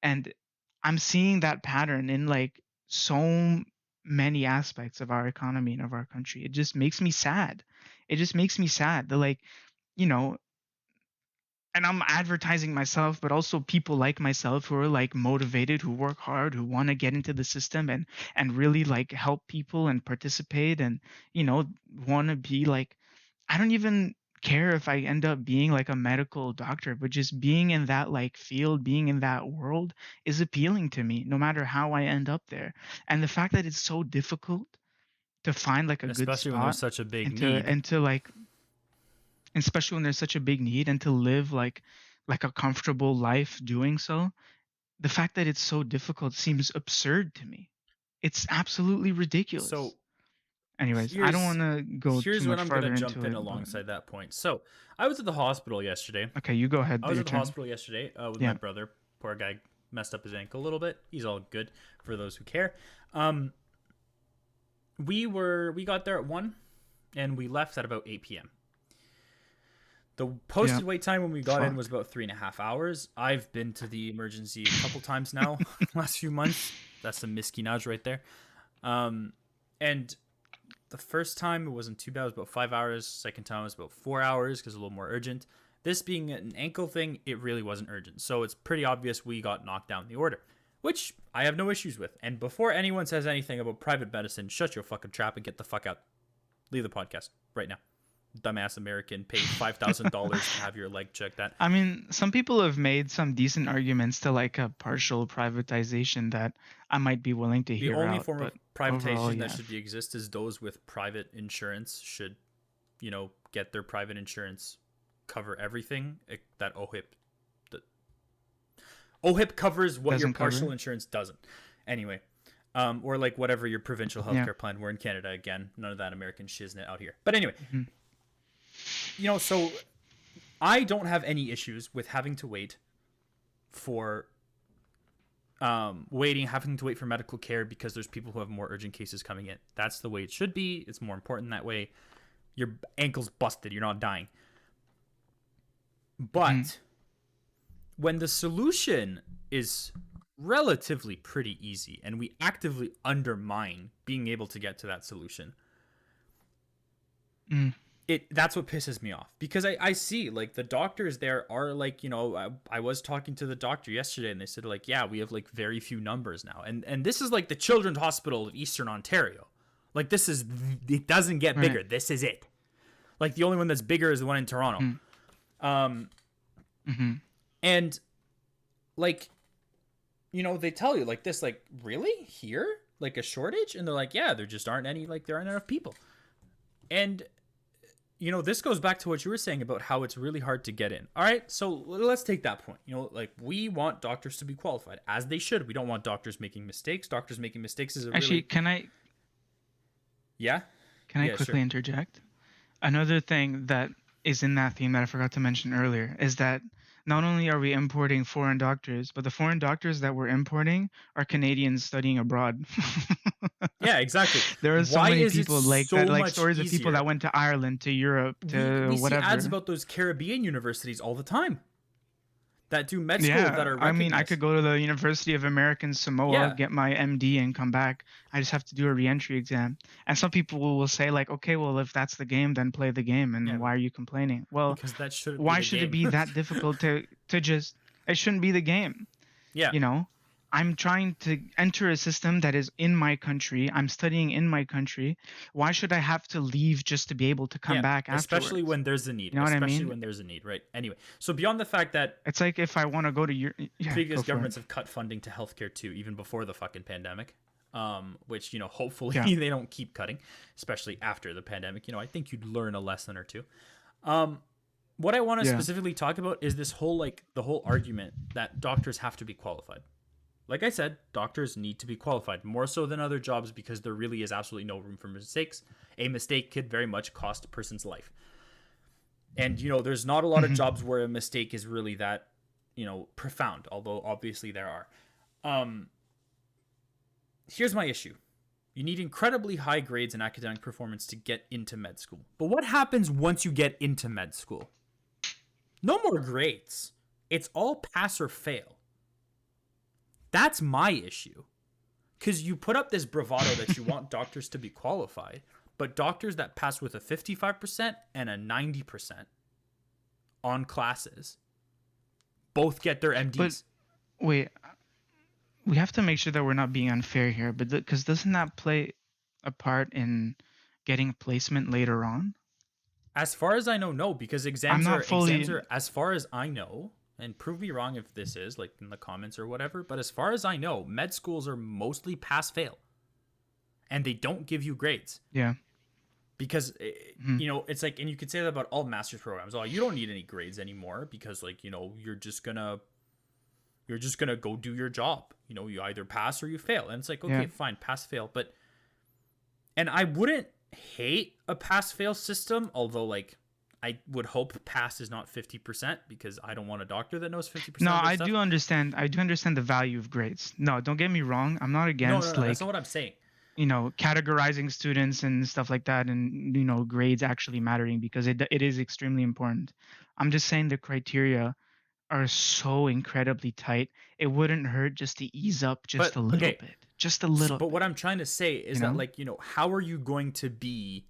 And I'm seeing that pattern in like so many aspects of our economy and of our country. It just makes me sad. It just makes me sad. The like, you know, and I'm advertising myself, but also people like myself who are like motivated, who work hard, who want to get into the system and really like help people and participate and want to be like, I don't even care if I end up being like a medical doctor, but just being in that like field, being in that world is appealing to me no matter how I end up there. And the fact that it's so difficult to find like a good Especially when there's spot such a big and need. to like, especially when there's such a big need, and to live like a comfortable life doing so, the fact that it's so difficult seems absurd to me. It's absolutely ridiculous. So Anyways, I don't want to go too here's when much I'm gonna farther jump into in it, but alongside that point. So I was at the hospital yesterday. okay, you go ahead. I was Your at the turn. hospital yesterday with my Yeah. brother. Poor guy messed up his ankle a little bit. He's all good for those who care. We got there at 1 and we left at about 8 p.m. The posted wait time when we got in was about 3.5 hours. I've been to the emergency a couple times now last few months. That's some Miskeen right there. And the first time it wasn't too bad. It was about 5 hours. Second time it was about 4 hours because it was a little more urgent. This being an ankle thing, it really wasn't urgent. So it's pretty obvious we got knocked down the order, which I have no issues with. And before anyone says anything about private medicine, shut your fucking trap and get the fuck out. Leave the podcast right now. Dumbass American paid $5,000 to have your leg checked at. I mean, some people have made some decent arguments to like a partial privatization that I might be willing to hear out. The only form of privatization that yes. should exist is those with private insurance should, get their private insurance cover everything that OHIP covers what Doesn't your partial cover. insurance doesn't. Anyway, or like whatever your provincial healthcare plan. We're in Canada again. None of that American shiznit out here. But anyway, so I don't have any issues with having to wait for having to wait for medical care because there's people who have more urgent cases coming in. That's the way it should be. It's more important that way. Your ankle's busted. You're not dying. But when the solution is relatively pretty easy and we actively undermine being able to get to that solution, that's what pisses me off, because I see like the doctors there are like, I was talking to the doctor yesterday and they said like, yeah, we have like very few numbers now. And this is like the Children's Hospital of Eastern Ontario. Like it doesn't get bigger. This is it. Like the only one that's bigger is the one in Toronto. And like, they tell you like this, like, really here, like a shortage? And they're like, yeah, there just aren't any, like there aren't enough people. And this goes back to what you were saying about how it's really hard to get in. All right, so let's take that point. Like we want doctors to be qualified, as they should. We don't want doctors making mistakes. Doctors making mistakes is a Actually, really... Yeah? can I Yeah, quickly sure. interject? Another thing that is in that theme that I forgot to mention earlier is that not only are we importing foreign doctors, but the foreign doctors that we're importing are Canadians studying abroad. Yeah, exactly. There are so Why many is it people like that, so like much stories of people easier? that went to Ireland, to Europe, We to see ads whatever. about those Caribbean universities all the time that do med school that Yeah, are I mean, I recognized. could go to the University of American Samoa, Yeah, get my MD, and come back. I just have to do a reentry exam. And some people will say, like, okay, well, if that's the game, then play the game. yeah, And why are you complaining? Well, because that shouldn't be why the should it game. be that difficult to just? It shouldn't be the game. Yeah, You know, I'm trying to enter a system that is in my country. I'm studying in my country. Why should I have to leave just to be able to come yeah, back especially afterwards? when there's a need. You know what I Especially mean? when there's a need, right? Anyway, so beyond the fact that It's like if I want to go to your, yeah, previous go for it. governments have cut funding to healthcare too, even before the fucking pandemic. Which hopefully Yeah. they don't keep cutting, especially after the pandemic. I think you'd learn a lesson or two. What I want to Yeah. specifically talk about is this whole the whole argument that doctors have to be qualified. Like I said, doctors need to be qualified more so than other jobs because there really is absolutely no room for mistakes. A mistake could very much cost a person's life. And there's not a lot of Hmm. jobs where a mistake is really that, profound, although obviously there are. Here's my issue. You need incredibly high grades in academic performance to get into med school. But what happens once you get into med school? No more grades. It's all pass or fail. That's my issue. Because you put up this bravado that you want doctors to be qualified, but doctors that pass with a 55% and a 90% on classes both get their But MDs. wait, we have to make sure that we're not being unfair here, but because doesn't that play a part in getting placement later on? As far as I know, no, because I'm exams are not exams fully. are as far as I know, and prove me wrong if this is like in the comments or whatever, but as far as I know, med schools are mostly pass fail. And they don't give you grades Yeah. because Mhm. it's like, and you could say that about all master's programs. Oh, you don't need any grades anymore because you're just gonna go do your job. You either pass or you fail. And it's like, okay, Yeah. fine, pass fail, but and I wouldn't hate a pass fail system, although like I would hope pass is not 50% because I don't want a doctor that knows 50% No, of their I stuff. do understand. I do understand the value of grades. No, don't get me wrong. I'm not No, no, against no, that's not like, what I'm saying. categorizing students and stuff like that, and grades actually mattering because it is extremely important. I'm just saying the criteria are so incredibly tight. It wouldn't hurt just to ease up just a But little okay, bit. Just a little but what bit, I'm trying to say you is that know? like, how are you going to be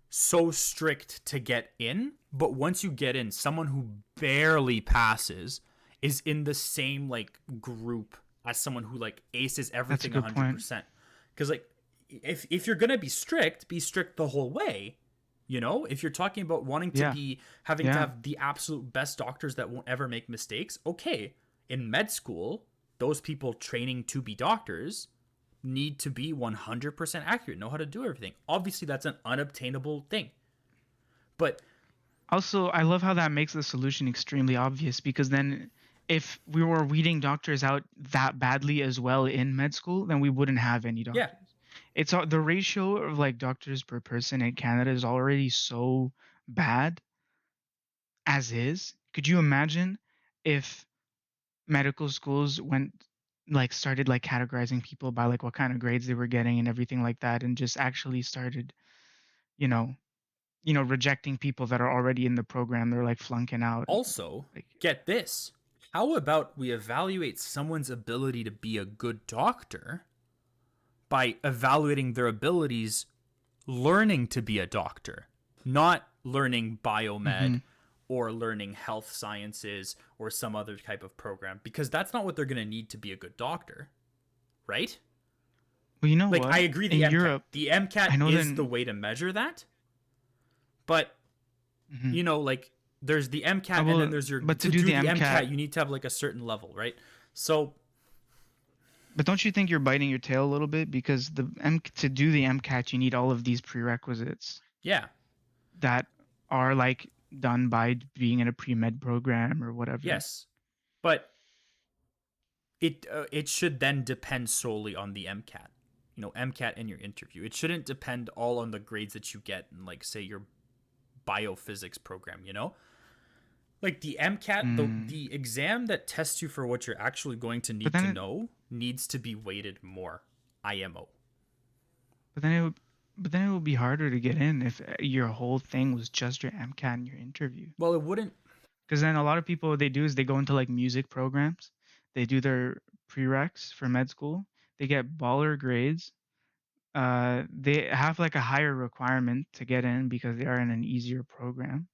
so strict to get in, but once you get in, someone who barely passes is in the same like group as someone who like aces That's a everything good point. 100%. Because like if you're gonna be strict the whole way. If you're talking about wanting to Yeah. be having to Yeah. have the absolute best doctors that won't ever make mistakes, okay. In med school, those people training to be doctors need to be 100% accurate, know how to do everything. Obviously, that's an unobtainable thing. But Also, I love how that makes the solution extremely obvious because then if we were weeding doctors out that badly as well in med school, then we wouldn't have any yeah, doctors. The ratio of like doctors per person in Canada is already so bad as is. Could you imagine if medical schools went like started like categorizing people by like what kind of grades they were getting and everything like that and just actually started, you know, rejecting people that are already in the program, they're like flunking out. also, Like, get this. How about we evaluate someone's ability to be a good doctor by evaluating their abilities learning to be a doctor, not learning biomed hmm or learning health sciences or some other type of program, because that's not what they're going to need to be a good doctor, right? well, you know Like, I what? agree, In the MCAT. Europe, The I MCAT know is the that. way to measure that, but Mhm. like there's the I MCAT and then will, there's your but to to do do the the MCAT, MCAT you need to have like a certain level, right? So but don't you think you're biting your tail a little bit to do the MCAT, you need all of these prerequisites yeah, that are like done by being in a pre-med program or whatever. Yes, but it should then depend solely on the MCAT. You know, MCAT in your interview. It shouldn't depend all on the grades that you get in, like, say, your biophysics program. You know, like the MCAT, the exam that tests you for what you're actually going to need to know needs to be weighted more. IMO. But then it would be harder to get in if your whole thing was just your MCAT and your interview. Well, it wouldn't. Because then a lot of people, what they do is they go into like music programs. They do their prereqs for med school. They get baller grades. They have like a higher requirement to get in because they are in an easier program.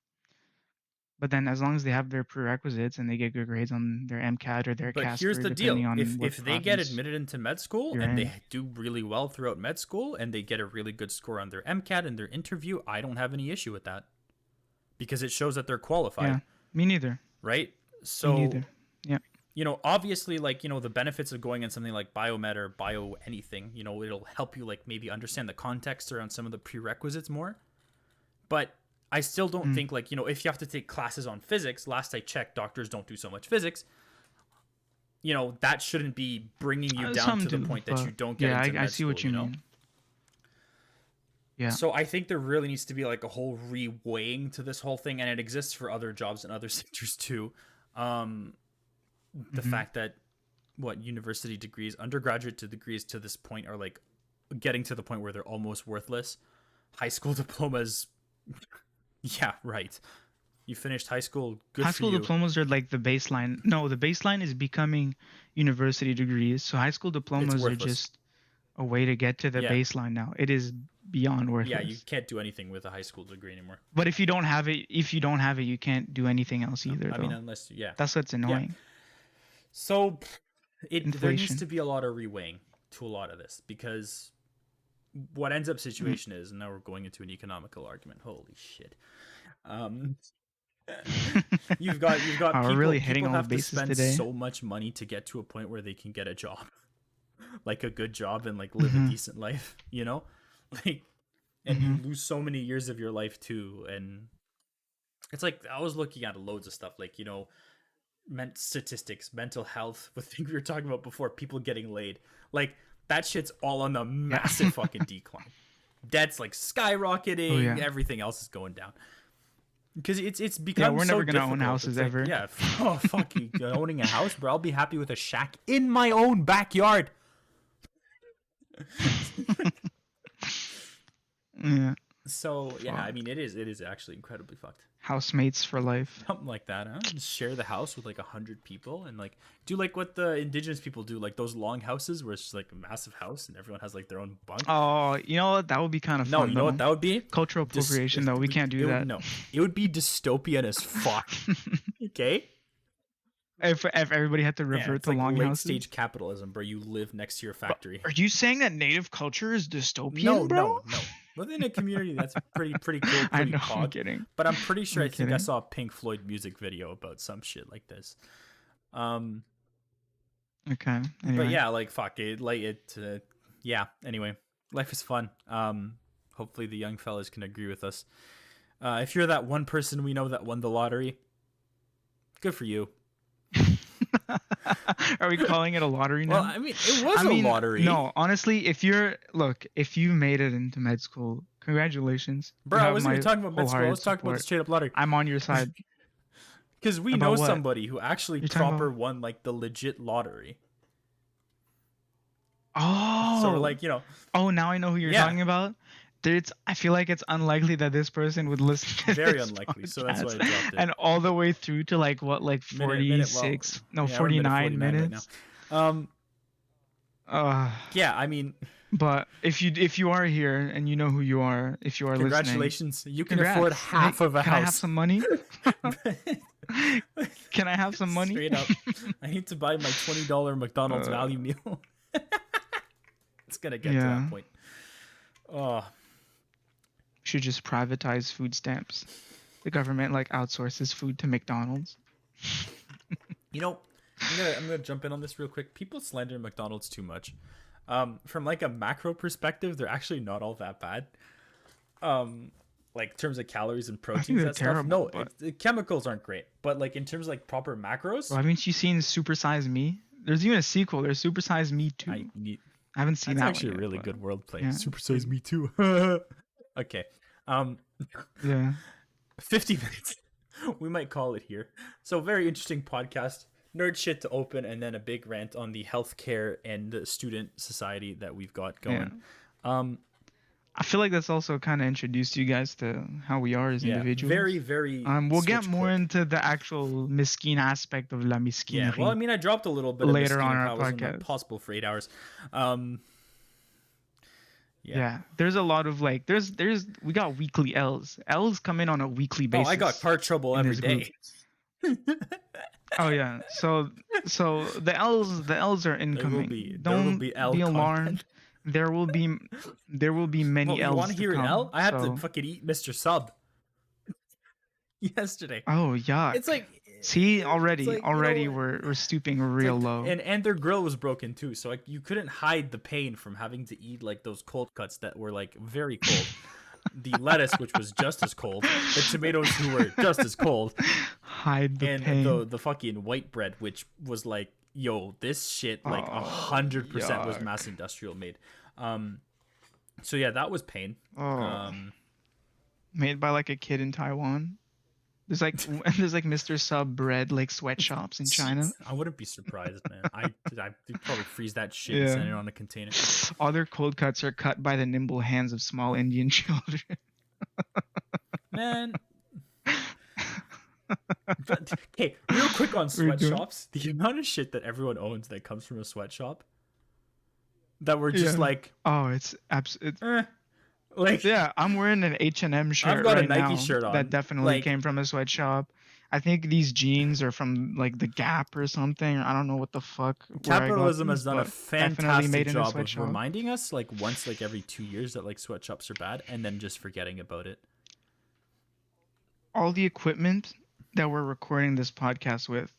But then as long as they have their prerequisites and they get good grades on their MCAT or their But CASPER, here's the deal: depending on if they get admitted into med school and they do really well throughout med school and they get a really good score on their MCAT and their interview, I don't have any issue with that because it shows that they're qualified. Yeah, me neither. Right? So, me neither. Yeah. You know, obviously, like, you know, the benefits of going in something like biomed or bio anything, you know, it'll help you like maybe understand the context around some of the prerequisites more. But I still don't think, like, you know, if you have to take classes on physics, last I checked, doctors don't do so much physics. You know, that shouldn't be bringing you down to the point that you don't get into med I see school, what you mean. Yeah. So I think there really needs to be like a whole re-weighing to this whole thing, and it exists for other jobs and other sectors too. The fact that university degrees, undergraduate degrees to this point are like getting to the point where they're almost worthless. High school diplomas. Yeah, right. You finished high school. Good high for school you. diplomas are like the baseline. No, the baseline is becoming university degrees. So high school diplomas are just a way to get to the baseline now. It is beyond worthless. Yeah, you can't do anything with a high school degree anymore. But if you don't have it, you can't do anything else either. I mean, unless that's what's annoying. Yeah. So there needs to be a lot of reweighing to a lot of this, because what ends up situation is, and now we're going into an economical argument. Holy shit. You've got people, we're really hitting people all have the to bases spend today. so much money to get to a point where they can get a job, like a good job, and like live a decent life, you know, like, and you lose so many years of your life too. And it's like, I was looking at loads of stuff, like, you know, statistics, mental health, the thing we were talking about before, people getting laid, like that shit's all on the massive fucking decline. Debt's like skyrocketing. Everything else is going down because it's become we're so never gonna difficult. own houses like, ever. Yeah. Oh, fuck you. Owning a house, bro. I'll be happy with a shack in my own backyard. Yeah. So yeah, I mean, it is actually incredibly fucked. Housemates for life. Something like that, huh? Just share the house with like 100 people and like do like what the indigenous people do, like those long houses where it's just like a massive house and everyone has like their own bunk. Oh, you know what? That would be kind of fun. No, you know what that would be? Cultural appropriation, though. We can't do that. No, it would be dystopian as fuck. Okay. If everybody had to revert to like long late houses. Stage capitalism, bro. You live next to your factory. Are you saying that native culture is dystopian, bro? No. Within a community, that's pretty cool. I know. I'm kidding. But I'm pretty sure. I think I saw a Pink Floyd music video about some shit like this. Okay. Anyway. But yeah, like fuck it, like it. Yeah. Anyway, life is fun. Hopefully the young fellas can agree with us. If you're that one person we know that won the lottery, good for you. Are we calling it a lottery now? Well, I mean, it was a lottery. No, honestly, if you made it into med school, congratulations. Bro, I wasn't even talking about med school. I was talking about the straight up lottery. I'm on your side. Because we know somebody who actually proper won like the legit lottery. Oh. So we're like, you know. Oh, now I know who you're talking about. I feel like it's unlikely that this person would listen to Very this unlikely, podcast. so that's why I dropped it. And all the way through to like 46, 49 minutes. Right now. Yeah, I mean. But if you are here and you know who you are, if you are congratulations, listening, you can afford half of a house. Can I have some money? Can I have some money? Straight up. I need to buy my $20 McDonald's value meal. It's gonna get to that point. Oh. Should just privatize food stamps. The government like outsources food to McDonald's. You know, I'm gonna jump in on this real quick. People slander McDonald's too much. From like a macro perspective, they're actually not all that bad. like in terms of calories and I think proteins they're and stuff. terrible, No, but the chemicals aren't great, but like in terms of like proper well, macros, haven't you seen Super Size Me? There's even a sequel. There's Super Size Me 2. I need. I haven't seen That's that one actually a yet, really but good wordplay. yeah, Super size pretty, me too. Okay. Um, yeah. 50 minutes. We might call it here. So very interesting podcast. Nerd shit to open, and then a big rant on the healthcare and the student society that we've got Yeah. going. Um, I feel like that's also kind of introduced you guys to how we are as yeah, very, individuals. very We'll get switch more quick. into the actual Miskeen aspect of La Yeah, well, I Miskinerie mean, I dropped a little bit of later Miskeen on in and our how it wasn't podcast. possible for 8 hours. Um, yeah. Yeah, there's a lot of like, we got weekly L's. L's come in on a weekly Oh, basis. I got car trouble in every this group. day. Oh yeah, so the L's are incoming. Don't be L be content. alarmed. There will be many Well, you L's want to hear an come. L? I had to so- fucking eat Mr. Sub yesterday. Oh yuck. It's like, See, already you know, we're stooping real like, low. and their grill was broken too, so like you couldn't hide the pain from having to eat like those cold cuts that were like very cold. The lettuce, which was just as cold, the tomatoes, who were just as cold, Hide the and pain. the fucking white bread, which was like, yo, this shit like Oh, 100% was yuck. mass industrial made. So yeah, that was pain. Oh, made by like a kid in Taiwan. There's like Mr. Sub bread like sweatshops in China. I wouldn't be surprised, man. I'd probably freeze that shit Yeah. and send it on a container. All their cold cuts are cut by the nimble hands of small Indian children. Man. Okay, real quick on We're doing- sweatshops. The amount of shit that everyone owns that comes from a sweatshop that we're just Yeah. like, Oh, it's absolutely. like, Yeah, I'm wearing an H&M shirt I've got a right Nike now shirt on. that definitely Like, came from a sweatshop. I think these jeans are from like the Gap or something. I don't know what the fuck. where I got capitalism these, has done a but definitely fantastic made in a job of sweatshop. reminding us, like, once like every 2 years that like sweatshops are bad, and then just forgetting about it. All the equipment that we're recording this podcast with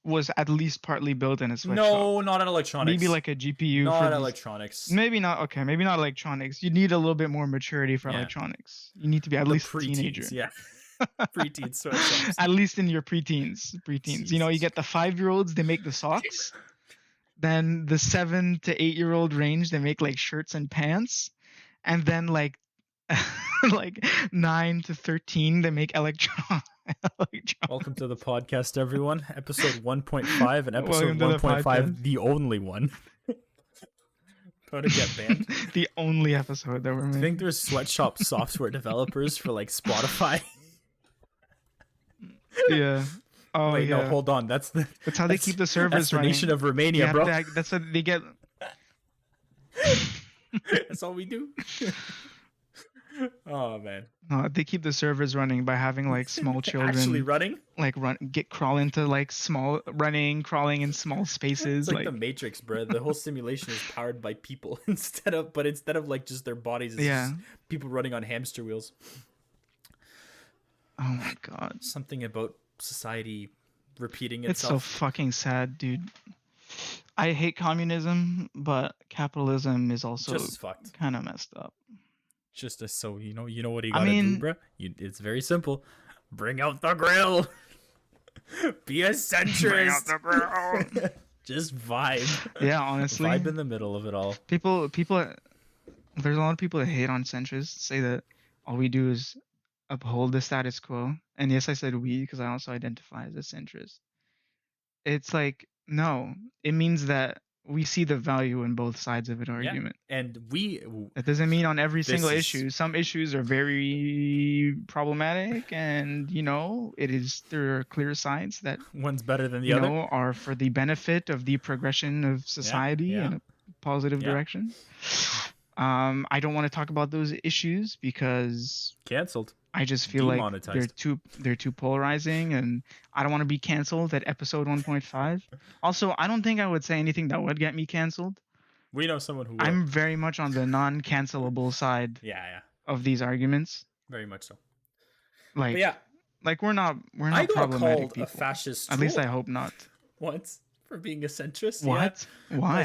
was at least partly built in a sweatshop. No, not in electronics. Maybe like a GPU not for these- electronics. Maybe not. Okay, maybe not electronics. You need a little bit more maturity for Yeah. electronics. You need to be at The least a preteens, teenager. yeah. Preteen sweatshops. At least in your preteens. You know, you Jesus. get the 5-year-olds, they make the socks. Then the 7 to 8-year-old range, they make like shirts and pants. And then like like 9 to 13, they make electronics. Welcome to the podcast, everyone. Episode 1.5 and episode Welcome to the 1.5, podcast. the only one. About to get banned. The only episode that we're I making. think there's sweatshop software developers for like Spotify. Yeah. Oh Wait, yeah. no, hold on. That's the That's how they keep the servers that's the running. nation of You Romania, have bro. to act- that's what they get. That's all we do. Oh man. No, they keep the servers running by having like small children Actually running? like crawl into like crawling in small spaces. It's like the Matrix, bro. The whole simulation is powered by people instead of like just their bodies, it's Yeah. just people running on hamster wheels. Oh my god. Something about society repeating It's so itself. fucking sad, dude. I hate communism, but capitalism is also Just as fucked. kind of messed up. Just as so you know what you I gotta do, mean- bro. It's very simple. Bring out the grill. Be a centrist. Just vibe. Yeah, honestly. Vibe in the middle of it all. People there's a lot of people that hate on centrists, say that all we do is uphold the status quo. And yes, I said we because I also identify as a centrist. It's like, no, it means that we see the value in both sides of an argument. And That doesn't mean on every This single is- issue. Some issues are very problematic, and there are clear sides that one's better than the other. are for the benefit of the progression of society yeah. in a positive Yeah. direction. I don't want to talk about those issues because Cancelled. I just feel like Demonetized. they're too polarizing, and I don't want to be canceled at episode 1.5. Also, I don't think I would say anything that would get me canceled. We know someone who will. I'm very much on the non-cancelable side Yeah, of these arguments. very much so. Like, But yeah, like we're not I got problematic called people. a fascist. At least I troll hope not. once for being a centrist. What? Yeah. Why?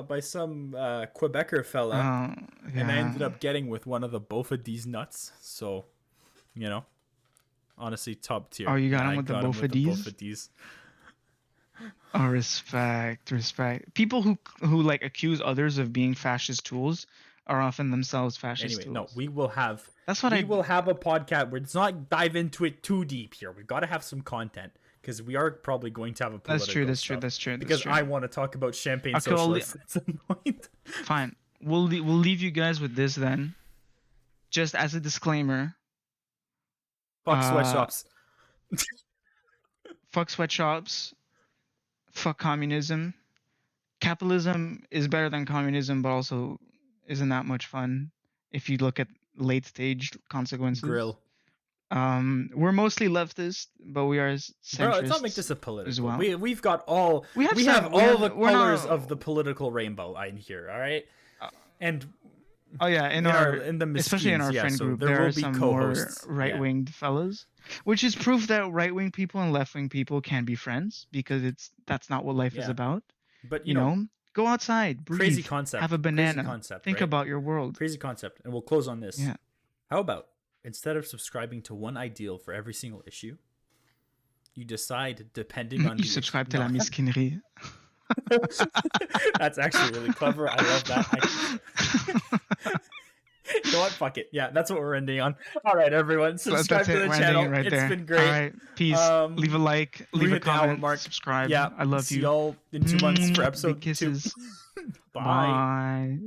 By some Quebecer fella, and I ended Yeah. up getting with one of the both of these nuts. So, you know, honestly, top tier. Oh, you got Yeah, him I with the got him both with of the both these? of these. Oh, respect. People who like accuse others of being fascist tools are often themselves fascist Anyway, no, tools. we will have That's what we will have a podcast where it's not dive into it too deep here. We've got to have some content because we are probably going to have a That's true. political That's true. stuff That's true. That's because true. I want to talk about champagne Okay, socialists at some point. fine. We'll leave you guys with this then. Just as a disclaimer. Fuck Uh, sweatshops. Fuck sweatshops. Fuck communism. Capitalism is better than communism, but also isn't that much fun if you look at late stage consequences. Grill. We're mostly leftist, but we are centrists. Bro, let's not make this a as political. well. We've got all We have the we're colors not- of the political rainbow in here. All right, and Oh yeah, in the especially in Miskeens, our yeah, friend so group, there there will are be some more co-hosts, yeah. right-winged fellas, which is proof that right-wing people and left-wing people can be friends because that's not what life is Yeah. about. but You know, go outside, breathe, crazy concept. have a banana, Crazy concept, think right? about your world. Crazy concept, and we'll close on this. Yeah. How about instead of subscribing to one ideal for every single issue, you decide depending on You the subscribe issue. to la No. miskinerie. That's actually really clever. I love that. You know what? Fuck it. Yeah, that's what we're ending on. All right, everyone, subscribe to the We're ending channel. it right It's there. been great. All right, peace. Leave a like, we leave a hit the hour comment, mark. subscribe. Yeah, I love see you. y'all in 2 months for Big episode 2. kisses. Bye. Bye.